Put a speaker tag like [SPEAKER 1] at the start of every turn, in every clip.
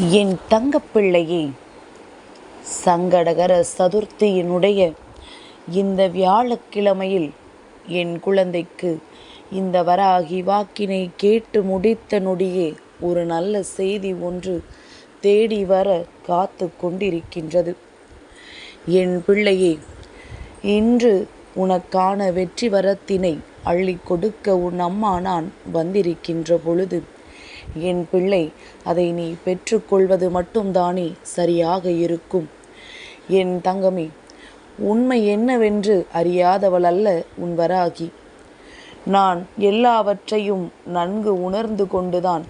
[SPEAKER 1] என் தங்கப்பிள்ளையே, சங்கடகர சதுர்த்தியினுடைய இந்த வியாழக்கிழமையில் என் குழந்தைக்கு இந்த வராகி வாக்கினை கேட்டு முடித்த நொடியே ஒரு நல்ல செய்தி ஒன்று தேடி வர காத்து கொண்டிருக்கின்றது. என் பிள்ளையே, இன்று உனக்கான வெற்றி வரத்தினை அள்ளி கொடுக்க உன் அம்மா நான் வந்திருக்கின்ற பொழுது, என் பிள்ளை, அதை நீ பெற்றுக்கொள்வது மட்டும்தானே சரியாக இருக்கும். என் தங்கமே, உண்மை என்னவென்று அறியாதவள் அல்ல உன் வராகி. நான் எல்லாவற்றையும் நன்கு உணர்ந்து கொண்டுதான்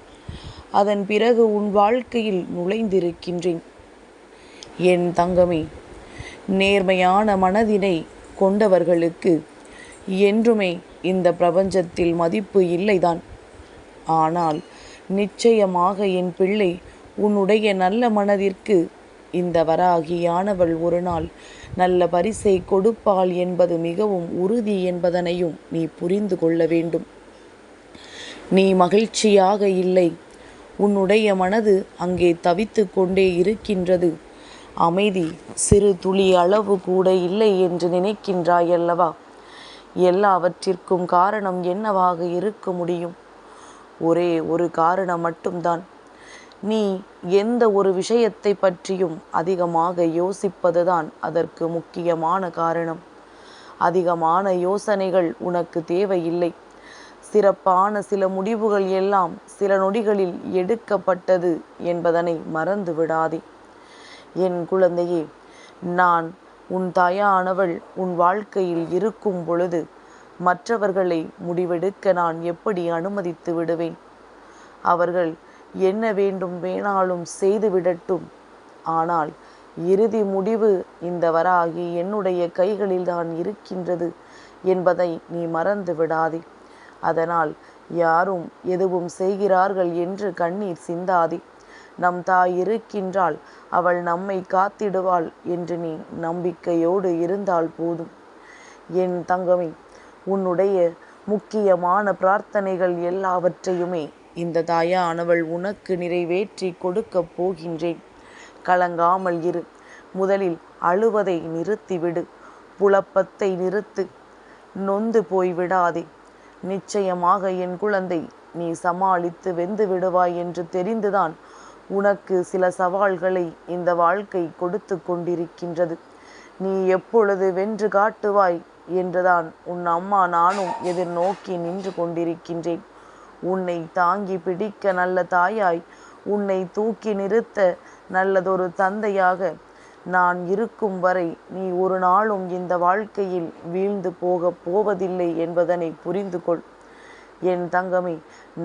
[SPEAKER 1] அதன் பிறகு உன் வாழ்க்கையில் நுழைந்திருக்கின்றேன். என் தங்கமே, நேர்மையான மனதினை கொண்டவர்களுக்கு என்றுமே இந்த பிரபஞ்சத்தில் மதிப்பு இல்லைதான். ஆனால் நிச்சயமாக என் பிள்ளை, உன்னுடைய நல்ல மனதிற்கு இந்த வராகியானவள் ஒரு நாள் நல்ல பரிசை கொடுப்பாள் என்பது மிகவும் உறுதி என்பதனையும் நீ புரிந்து கொள்ள வேண்டும். நீ மகிழ்ச்சியாக இல்லை, உன்னுடைய மனது அங்கே தவித்து கொண்டே இருக்கின்றது. அமைதி சிறு துளி அளவு கூட இல்லை என்று நினைக்கின்றாயல்லவா? எல்லாவற்றிற்கும் காரணம் என்னவாக இருக்க முடியும்? ஒரே ஒரு காரணம் மட்டும்தான். நீ எந்த ஒரு விஷயத்தை பற்றியும் அதிகமாக யோசிப்பதுதான் அதற்கு முக்கியமான காரணம். அதிகமான யோசனைகள் உனக்கு தேவையில்லை. சிறப்பான சில முடிவுகள் எல்லாம் சில நொடிகளில் எடுக்கப்பட்டது என்பதனை மறந்து விடாதே. என் குழந்தையே, நான் உன் தாயானவள் உன் வாழ்க்கையில் இருக்கும் பொழுது மற்றவர்களை முடிவெடுக்க நான் எப்படி அனுமதித்து விடுவேன்? அவர்கள் என்ன வேணாலும் செய்து விடட்டும். ஆனால் இறுதி முடிவு இந்த வராகி என்னுடைய கைகளில்தான் இருக்கின்றது என்பதை நீ மறந்து விடாதே. அதனால் யாரும் எதுவும் செய்கிறார்கள் என்று கண்ணீர் சிந்தாதே. நம் தாய் இருக்கின்றாள், அவள் நம்மை காத்திடுவாள் என்று நீ நம்பிக்கையோடு இருந்தால் போதும். என் தங்கமே, உன்னுடைய முக்கியமான பிரார்த்தனைகள் எல்லாவற்றையுமே இந்த தாயானவள் உனக்கு நிறைவேற்றி கொடுக்கப் போகின்றேன். கலங்காமல் இரு. முதலில் அழுவதை நிறுத்திவிடு. புலப்பத்தை நிறுத்து. நொந்து போய்விடாதே. நிச்சயமாக என் குழந்தை, நீ சமாளித்து வெந்து விடுவாய் என்று தெரிந்துதான் உனக்கு சில சவால்களை இந்த வாழ்க்கை கொடுத்து கொண்டிருக்கின்றது. நீ எப்பொழுது வென்று காட்டுவாய் என்றுதான் உன் அம்மா நானும் எதிர்நோக்கி நின்று கொண்டிருக்கின்றேன். உன்னை தாங்கி பிடிக்க நல்ல தாயாய், உன்னை தூக்கி நிறுத்த நல்லதொரு தந்தையாக நான் இருக்கும் வரை நீ ஒரு நாளும் இந்த வாழ்க்கையில் வீழ்ந்து போவதில்லை என்பதனை புரிந்து கொள். என் தங்கமே,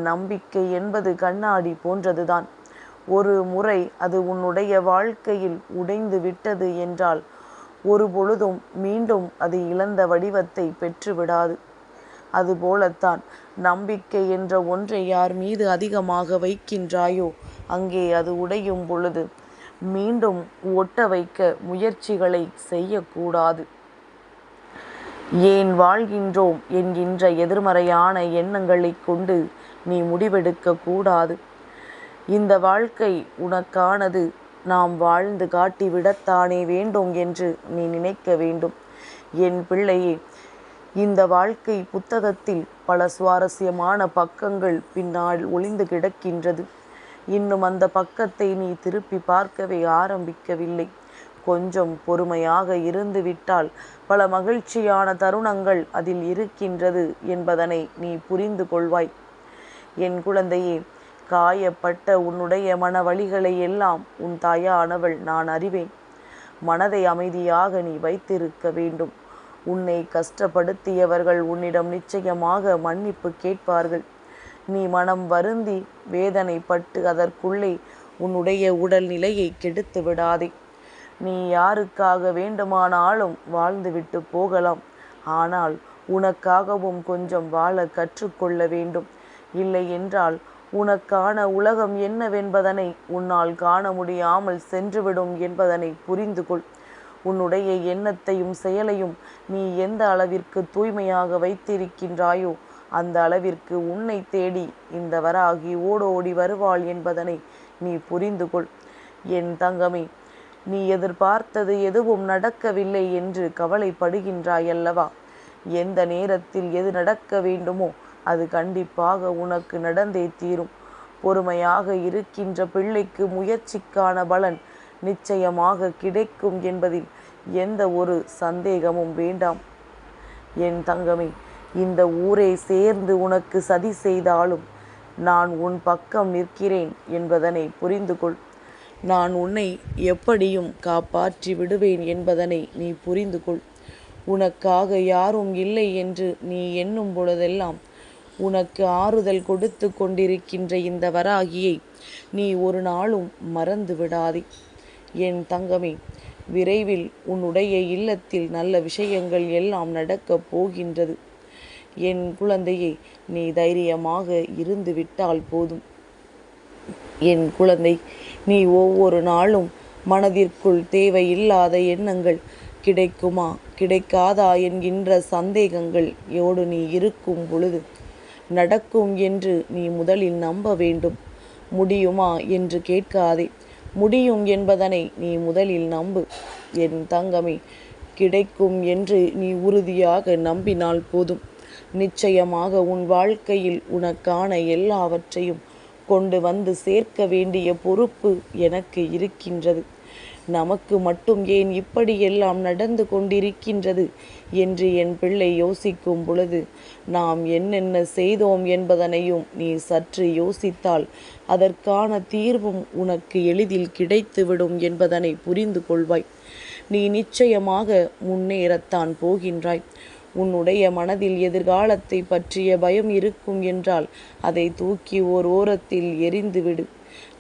[SPEAKER 1] நம்பிக்கை என்பது கண்ணாடி போன்றதுதான். ஒரு முறை அது உன்னுடைய வாழ்க்கையில் உடைந்து விட்டது என்றால் ஒரு பொழுதும் மீண்டும் அது இழந்த வடிவத்தை பெற்றுவிடாது. அதுபோலத்தான் நம்பிக்கை என்ற ஒன்றை யார் மீது அதிகமாக வைக்கின்றாயோ அங்கே அது உடையும் பொழுது மீண்டும் ஒட்ட வைக்க முயற்சிகளை செய்யக்கூடாது. ஏன் வாழ்கின்றோம் என்கின்ற எதிர்மறையான எண்ணங்களை கொண்டு நீ முடிவெடுக்க கூடாது. இந்த வாழ்க்கை உனக்கானது. நாம் வாழ்ந்து காட்டிவிடத்தானே வேண்டும் என்று நீ நினைக்க வேண்டும். என் பிள்ளையே, இந்த வாழ்க்கை புத்தகத்தில் பல சுவாரஸ்யமான பக்கங்கள் பின்னால் ஒளிந்து கிடக்கின்றது. இன்னும் அந்த பக்கத்தை நீ திருப்பி பார்க்கவே ஆரம்பிக்கவில்லை. கொஞ்சம் பொறுமையாக இருந்து விட்டால் பல மகிழ்ச்சியான தருணங்கள் அதில் இருக்கின்றது என்பதனை நீ புரிந்து கொள்வாய். என் குழந்தையே, காயப்பட்ட உன்னுடைய மன வலிகளை எல்லாம் உன் தாயானவள் நான் அறிவேன். மனதை அமைதியாக நீ வைத்திருக்க வேண்டும். உன்னை கஷ்டப்படுத்தியவர்கள் உன்னிடம் நிச்சயமாக மன்னிப்பு கேட்பார்கள். நீ மனம் வருந்தி வேதனைப்பட்டு அதற்குள்ளே உன்னுடைய உடல் நிலையை கெடுத்து விடாதே. நீ யாருக்காக வேண்டுமானாலும் வாழ்ந்துவிட்டு போகலாம். ஆனால் உனக்காகவும் கொஞ்சம் வாழ கற்றுக்கொள்ள வேண்டும். இல்லை என்றால் உனக்கான உலகம் என்னவென்பதனை உன்னால் காண முடியாமல் சென்றுவிடும் என்பதனை புரிந்து கொள். உன்னுடைய எண்ணத்தையும் செயலையும் நீ எந்த அளவிற்கு தூய்மையாக வைத்திருக்கின்றாயோ அந்த அளவிற்கு உன்னை தேடி இந்த வராகி ஓடோடி வருவாள் என்பதனை நீ புரிந்து கொள். என் தங்கமே, நீ எதிர்பார்த்தது எதுவும் நடக்கவில்லை என்று கவலைப்படுகின்றாய் அல்லவா? எந்த நேரத்தில் எது நடக்க வேண்டுமோ அது கண்டிப்பாக உனக்கு நடந்தே தீரும். பொறுமையாக இருக்கின்ற பிள்ளைக்கு முயற்சிக்கான பலன் நிச்சயமாக கிடைக்கும் என்பதில் எந்த ஒரு சந்தேகமும் வேண்டாம். என் தங்கமே, இந்த ஊரே சேர்ந்து உனக்கு சதி செய்தாலும் நான் உன் பக்கம் நிற்கிறேன் என்பதனை புரிந்து கொள். நான் உன்னை எப்படியும் காப்பாற்றி விடுவேன் என்பதனை நீ புரிந்து கொள். உனக்காக யாரும் இல்லை என்று நீ எண்ணும் பொழுதெல்லாம் உனக்கு ஆறுதல் கொடுத்து கொண்டிருக்கின்ற இந்த வராகியை நீ ஒரு நாளும் மறந்து விடாதே. என் தங்கமே, விரைவில் உன்னுடைய இல்லத்தில் நல்ல விஷயங்கள் எல்லாம் நடக்கப் போகின்றது. என் குழந்தையே, நீ தைரியமாக இருந்து விட்டால் போதும். என் குழந்தை, நீ ஒவ்வொரு நாளும் மனதிற்குள் தேவையில்லாத எண்ணங்கள், கிடைக்குமா கிடைக்காதா என்கின்ற சந்தேகங்கள் யோடு நீ இருக்கும் பொழுது நடக்கும் என்று நீ முதலில் நம்ப வேண்டும். முடியுமா என்று கேட்காதே, முடியும் என்பதனை நீ முதலில் நம்பு. என் தங்கமே, கிடைக்கும் என்று நீ உறுதியாக நம்பினால் போதும். நிச்சயமாக உன் வாழ்க்கையில் உனக்கான எல்லாவற்றையும் கொண்டு வந்து சேர்க்க வேண்டிய பொறுப்பு எனக்கு இருக்கின்றது. நமக்கு மட்டும் ஏன் இப்படியெல்லாம் நடந்து கொண்டிருக்கின்றது என்று என் பிள்ளை யோசிக்கும் பொழுது நாம் என்னென்ன செய்தோம் என்பதனையும் நீ சற்று யோசித்தால் அதற்கான தீர்வும் உனக்கு எளிதில் கிடைத்துவிடும் என்பதனை புரிந்து கொள்வாய். நீ நிச்சயமாக முன்னேறத்தான் போகின்றாய். உன்னுடைய மனதில் எதிர்காலத்தை பற்றிய பயம் இருக்கும் என்றால் அதை தூக்கி ஓர் ஓரத்தில் எறிந்துவிடு.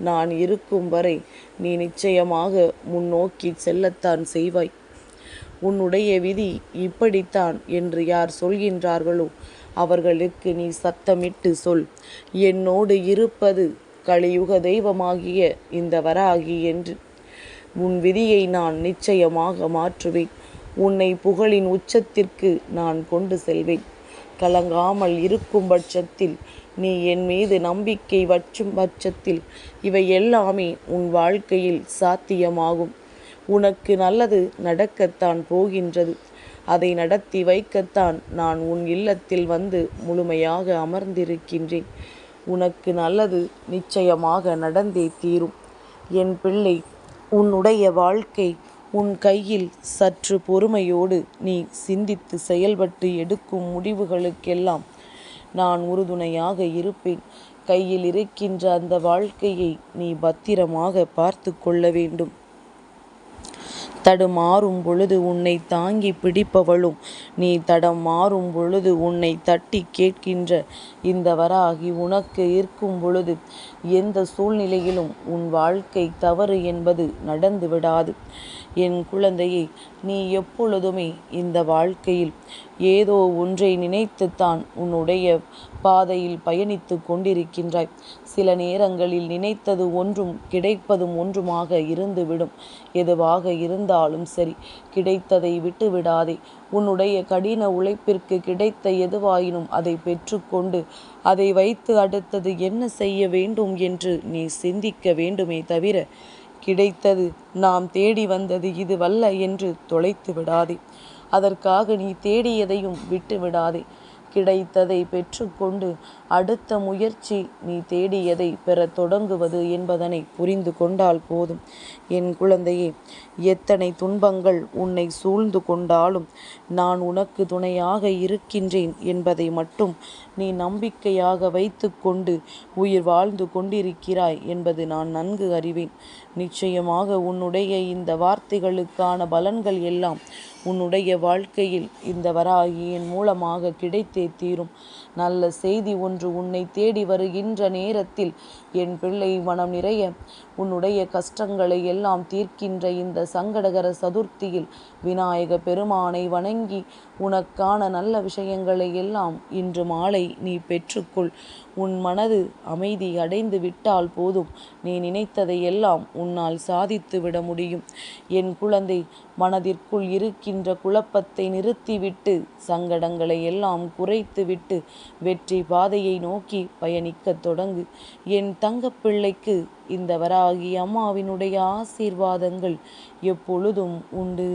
[SPEAKER 1] நான் இருக்கும் வரை நீ நிச்சயமாக முன்னோக்கி செல்லத்தான் செய்வாய். உன்னுடைய விதி இப்படித்தான் என்று யார் சொல்கின்றார்களோ அவர்களுக்கு நீ சத்தமிட்டு சொல், என்னோடு இருப்பது கலியுக தெய்வமாகிய இந்த வராகி என்று. உன் விதியை நான் நிச்சயமாக மாற்றுவேன். உன்னை புகழின் உச்சத்திற்கு நான் கொண்டு செல்வேன். கலங்காமல் இருக்கும் பட்சத்தில், நீ என் மீது நம்பிக்கை வச்சும் பட்சத்தில் இவை எல்லாமே உன் வாழ்க்கையில் சாத்தியமாகும். உனக்கு நல்லது நடக்கத்தான் போகின்றது. அதை நடத்தி வைக்கத்தான் நான் உன் இல்லத்தில் வந்து முழுமையாக அமர்ந்திருக்கின்றேன். உனக்கு நல்லது நிச்சயமாக நடந்தே தீரும். என் பிள்ளை, உன்னுடைய வாழ்க்கை உன் கையில். சற்று பொறுமையோடு நீ சிந்தித்து செயல்பட்டு எடுக்கும் முடிவுகளுக்கெல்லாம் நான் உறுதுணையாக இருப்பேன். கையில் இருக்கின்ற அந்த வாழ்க்கையை நீ பத்திரமாக பார்த்து கொள்ள வேண்டும். தடுமாறும் பொழுது உன்னை தாங்கி பிடிப்பவளும், நீ தடம் மாறும் பொழுது உன்னை தட்டி கேட்கின்ற இந்த வராகி உனக்கு இருக்கும் பொழுது எந்த சூழ்நிலையிலும் உன் வாழ்க்கை தவறு என்பது நடந்து விடாது. என் குழந்தையை, நீ எப்பொழுதுமே இந்த வாழ்க்கையில் ஏதோ ஒன்றை நினைத்துத்தான் உன்னுடைய பாதையில் பயணித்து கொண்டிருக்கின்றாய். சில நேரங்களில் நினைத்தது ஒன்றும் கிடைப்பதும் ஒன்றுமாக இருந்துவிடும். எதுவாக இருந்தாலும் சரி, கிடைத்ததை விட்டு விடாதே. உன்னுடைய கடின உழைப்பிற்கு கிடைத்த எதுவாயினும் அதை பெற்றுக்கொண்டு அதை வைத்து அடுத்தது என்ன செய்ய வேண்டும் என்று நீ சிந்திக்க வேண்டுமே தவிர, கிடைத்தது நாம் தேடி வந்தது இதுவல்ல என்று தொலைத்து விடாதே. அதற்காக நீ தேடியதையும் விட்டு விடாதே. கிடைத்ததை பெற்றுக்கொண்டு அடுத்த முயற்சி நீ தேடியதை பெறத் தொடங்குவது என்பதனை புரிந்து கொண்டால் போதும். என் குழந்தையே, எத்தனை துன்பங்கள் உன்னை சூழ்ந்து கொண்டாலும் நான் உனக்கு துணையாக இருக்கின்றேன் என்பதை மட்டும் நீ நம்பிக்கையாக வைத்து கொண்டு உயிர் வாழ்ந்து கொண்டிருக்கிறாய் என்பது நான் நன்கு அறிவேன். நிச்சயமாக உன்னுடைய இந்த வார்த்தைகளுக்கான பலன்கள் எல்லாம் உன்னுடைய வாழ்க்கையில் இந்த வராகியின் மூலமாக கிடைத்தே தீரும். நல்ல செய்தி ஒன்று உன்னை தேடி வருகின்ற நேரத்தில் என் பிள்ளை மனம் நிறைய உன்னுடைய கஷ்டங்களை எல்லாம் தீர்க்கின்ற இந்த சங்கடகர சதுர்த்தியில் விநாயக பெருமானை வணங்கி உனக்கான நல்ல விஷயங்களை எல்லாம் இன்று மாலை நீ பெற்றுக்கொள். உன் மனது அமைதி அடைந்து விட்டால் போதும், நீ நினைத்ததை எல்லாம் உன்னால் சாதித்து விட முடியும். என் குழந்தை, மனதிற்குள் இருக்கின்ற குழப்பத்தை நிறுத்திவிட்டு சங்கடங்களை எல்லாம் குறைத்துவிட்டு வெற்றி பாதையை பாதையை நோக்கி பயணிக்கத் தொடங்கு. என் தங்கப்பிள்ளைக்கு இந்த வராகி அம்மாவினுடைய ஆசீர்வாதங்கள் எப்பொழுதும் உண்டு.